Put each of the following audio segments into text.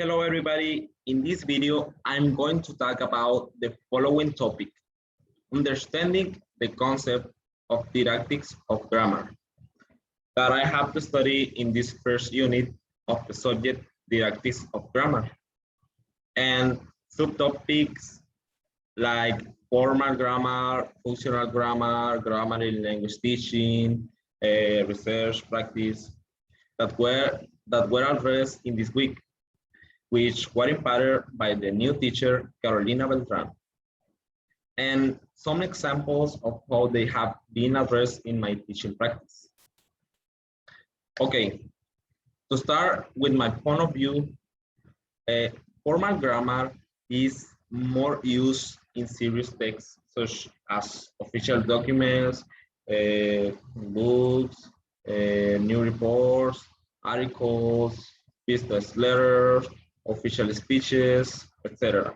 Hello everybody, in this video I'm going to talk about the following topic: understanding the concept of didactics of grammar that I have to study in this first unit of the subject didactics of grammar, and subtopics like formal grammar, functional grammar, grammar in language teaching, research practice that were addressed in this week, which were imparted by the new teacher, Carolina Beltran, and some examples of how they have been addressed in my teaching practice. Okay, to start with my point of view, formal grammar is more used in serious texts such as official documents, books, new reports, articles, business letters, official speeches, etc.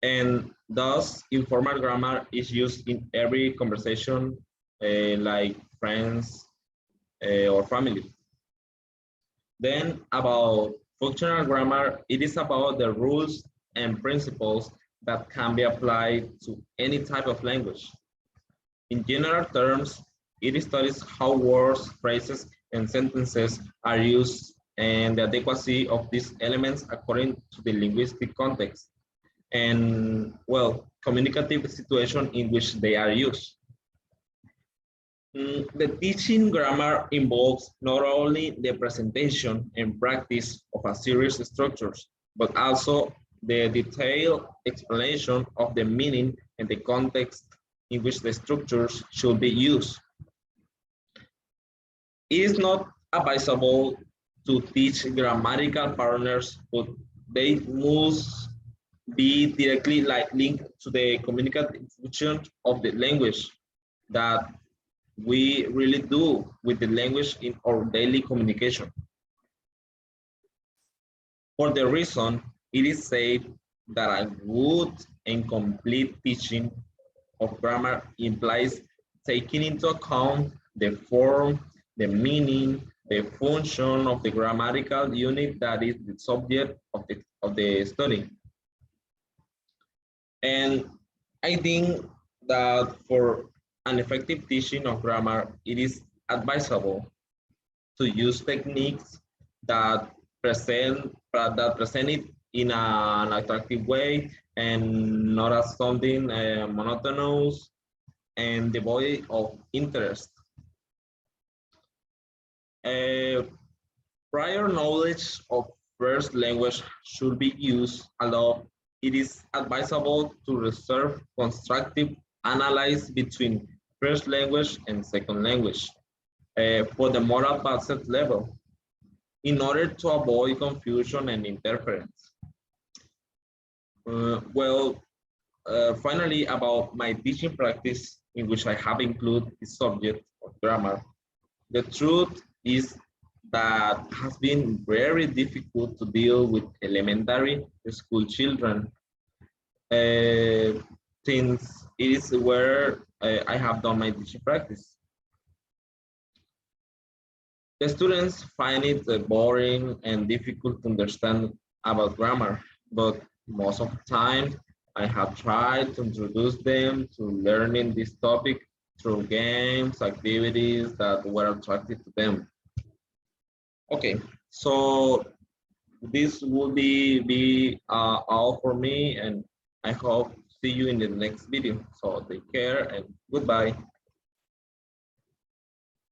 And thus, informal grammar is used in every conversation, like friends or family. Then about functional grammar, it is about the rules and principles that can be applied to any type of language. In general terms, it studies how words, phrases, and sentences are used and the adequacy of these elements according to the linguistic context and, well, communicative situation in which they are used. The teaching grammar involves not only the presentation and practice of a series of structures, but also the detailed explanation of the meaning and the context in which the structures should be used. It is not advisable to teach grammatical partners, but they must be directly linked to the communicative function of the language that we really do with the language in our daily communication. For the reason, it is said that a good and complete teaching of grammar implies taking into account the form, the meaning, the function of the grammatical unit that is the subject of the study. And I think that for an effective teaching of grammar, it is advisable to use techniques that present it in an attractive way and not as something monotonous and devoid of interest. Prior knowledge of first language should be used, although it is advisable to reserve constructive analysis between first language and second language for the more advanced level in order to avoid confusion and interference. Finally, about my teaching practice in which I have included the subject of grammar, the truth is that has been very difficult to deal with elementary school children since it is where I have done my teaching practice. The students find it boring and difficult to understand about grammar, but most of the time I have tried to introduce them to learning this topic through games, activities that were attractive to them. Okay, so this will be all for me, and I hope to see you in the next video. So take care and goodbye.